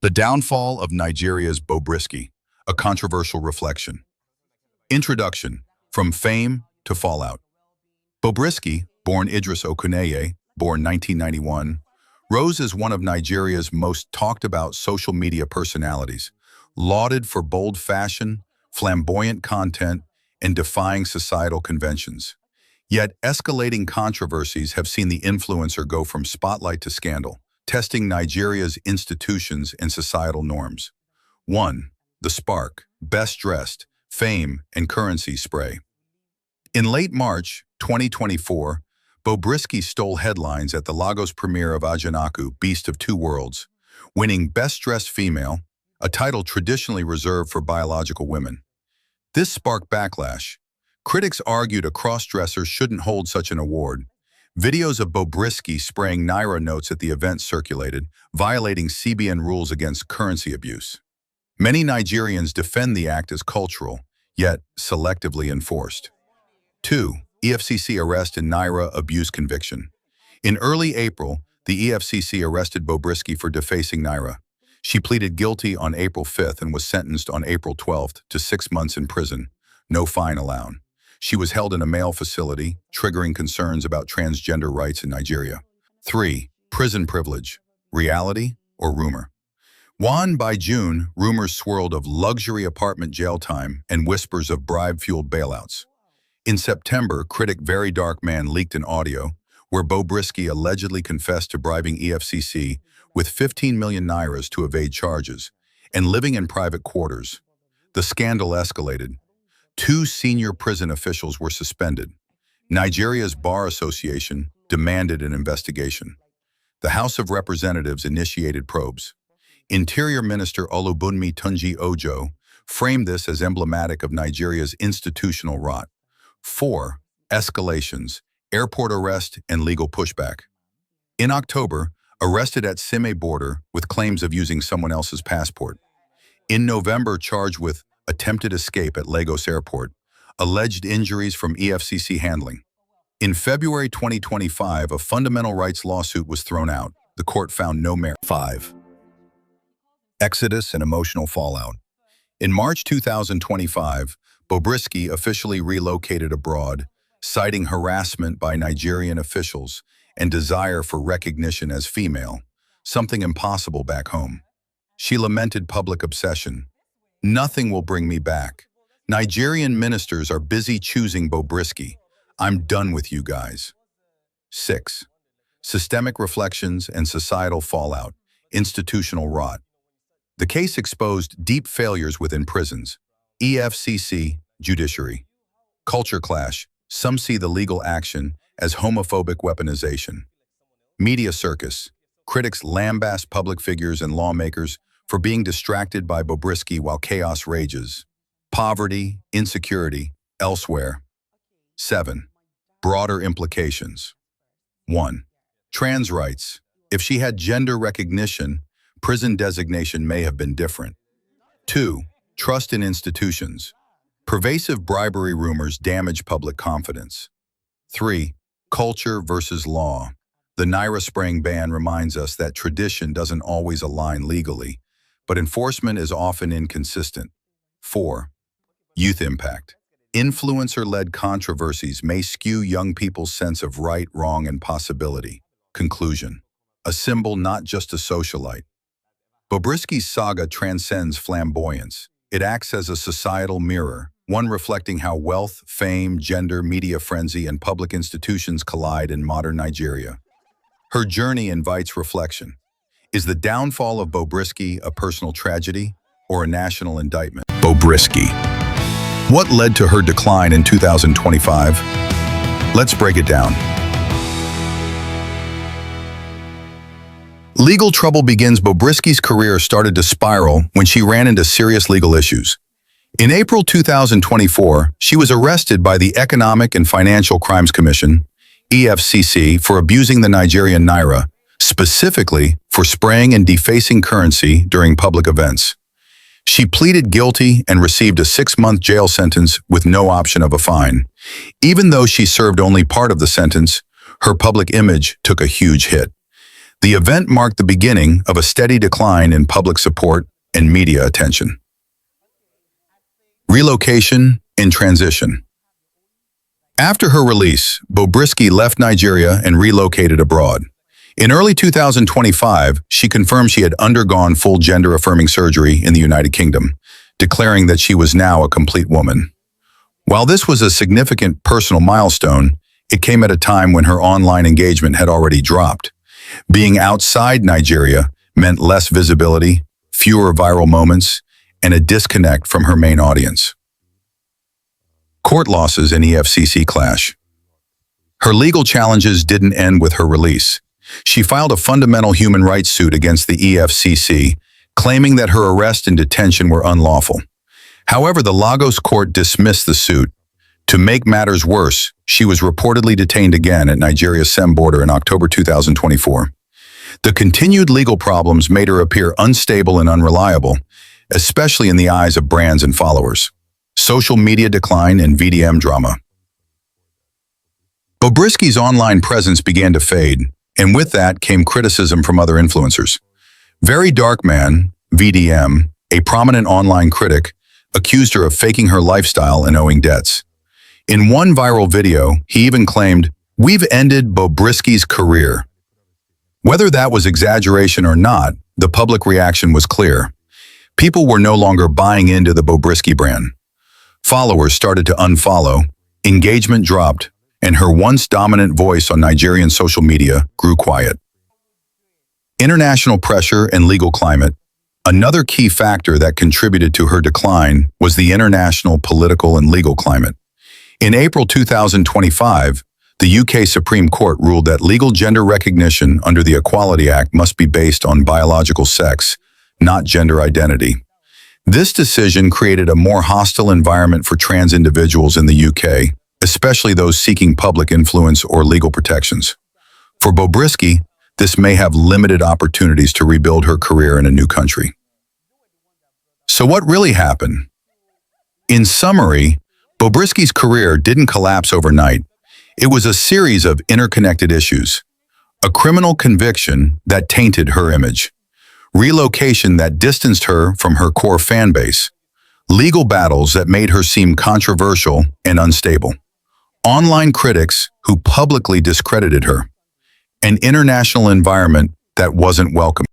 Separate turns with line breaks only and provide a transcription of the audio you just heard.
The downfall of Nigeria's Bobrisky, a controversial reflection. Introduction, from fame to fallout. Bobrisky, born Idris Okuneye, born 1991, rose as one of Nigeria's most talked-about social media personalities, lauded for bold fashion, flamboyant content, and defying societal conventions. Yet, escalating controversies have seen the influencer go from spotlight to scandal, testing Nigeria's institutions and societal norms. 1. The spark, best dressed, fame, and currency spray. In late March 2024, Bobrisky stole headlines at the Lagos premiere of Ajanaku, Beast of Two Worlds, winning Best Dressed Female, a title traditionally reserved for biological women. This sparked backlash. Critics argued a cross-dresser shouldn't hold such an award. Videos of Bobrisky spraying Naira notes at the event circulated, violating CBN rules against currency abuse. Many Nigerians defend the act as cultural, yet selectively enforced. 2. EFCC arrest and Naira abuse conviction. In early April, the EFCC arrested Bobrisky for defacing Naira. She pleaded guilty on April 5th and was sentenced on April 12th to 6 months in prison, no fine allowed. She was held in a male facility, triggering concerns about transgender rights in Nigeria. 3. Prison privilege, reality or rumor? By June, rumors swirled of luxury apartment jail time and whispers of bribe-fueled bailouts. In September, critic Very Dark Man leaked an audio where Bobrisky allegedly confessed to bribing EFCC with 15 million Nairas to evade charges and living in private quarters. The scandal escalated. 2 senior prison officials were suspended. Nigeria's Bar Association demanded an investigation. The House of Representatives initiated probes. Interior Minister Olubunmi Tunji Ojo framed this as emblematic of Nigeria's institutional rot. 4. Escalations, airport arrest, and legal pushback. In October, arrested at Sime border with claims of using someone else's passport. In November, charged with attempted escape at Lagos Airport, alleged injuries from EFCC handling. In February 2025, a fundamental rights lawsuit was thrown out. The court found no merit. 5. Exodus and emotional fallout. In March 2025, Bobrisky officially relocated abroad, citing harassment by Nigerian officials and desire for recognition as female, something impossible back home. She lamented public obsession. Nothing will bring me back. Nigerian ministers are busy choosing Bobrisky. I'm done with you guys. 6. Systemic reflections and societal fallout, institutional rot. The case exposed deep failures within prisons, EFCC, judiciary. Culture clash. Some see the legal action as homophobic weaponization. Media circus. Critics lambast public figures and lawmakers for being distracted by Bobrisky while chaos rages. Poverty, insecurity, elsewhere. 7. Broader implications. 1. Trans rights. If she had gender recognition, prison designation may have been different. 2. Trust in institutions. Pervasive bribery rumors damage public confidence. 3. Culture versus law. The Naira spraying ban reminds us that tradition doesn't always align legally, but enforcement is often inconsistent. 4. Youth impact. Influencer-led controversies may skew young people's sense of right, wrong, and possibility. Conclusion. A symbol, not just a socialite. Bobrisky's saga transcends flamboyance. It acts as a societal mirror, one reflecting how wealth, fame, gender, media frenzy, and public institutions collide in modern Nigeria. Her journey invites reflection. Is the downfall of Bobrisky a personal tragedy or a national indictment? Bobrisky. What led to her decline in 2025? Let's break it down. Legal trouble begins. Bobrisky's career started to spiral when she ran into serious legal issues. In April 2024, she was arrested by the Economic and Financial Crimes Commission, EFCC, for abusing the Nigerian Naira, specifically for spraying and defacing currency during public events. She pleaded guilty and received a 6-month jail sentence with no option of a fine. Even though she served only part of the sentence, her public image took a huge hit. The event marked the beginning of a steady decline in public support and media attention. Relocation in transition. After her release, Bobrisky left Nigeria and relocated abroad. In early 2025, she confirmed she had undergone full gender-affirming surgery in the United Kingdom, declaring that she was now a complete woman. While this was a significant personal milestone, it came at a time when her online engagement had already dropped. Being outside Nigeria meant less visibility, fewer viral moments, and a disconnect from her main audience. Court losses and EFCC clash. Her legal challenges didn't end with her release. She filed a fundamental human rights suit against the EFCC, claiming that her arrest and detention were unlawful. However, the Lagos court dismissed the suit. To make matters worse, she was reportedly detained again at Nigeria's Sem border in October 2024. The continued legal problems made her appear unstable and unreliable, especially in the eyes of brands and followers. Social media decline and VDM drama. Bobrisky's online presence began to fade, and with that came criticism from other influencers. Very Dark Man, VDM, a prominent online critic, accused her of faking her lifestyle and owing debts. In one viral video, he even claimed, "We've ended Bobrisky's career." Whether that was exaggeration or not, the public reaction was clear. People were no longer buying into the Bobrisky brand. Followers started to unfollow, engagement dropped, and her once dominant voice on Nigerian social media grew quiet. International pressure and legal climate. Another key factor that contributed to her decline was the international political and legal climate. In April 2025, the UK Supreme Court ruled that legal gender recognition under the Equality Act must be based on biological sex, not gender identity. This decision created a more hostile environment for trans individuals in the UK, especially those seeking public influence or legal protections. For Bobrisky, this may have limited opportunities to rebuild her career in a new country. So what really happened? In summary, Bobrisky's career didn't collapse overnight. It was a series of interconnected issues. A criminal conviction that tainted her image. Relocation that distanced her from her core fan base. Legal battles that made her seem controversial and unstable. Online critics who publicly discredited her. An international environment that wasn't welcome.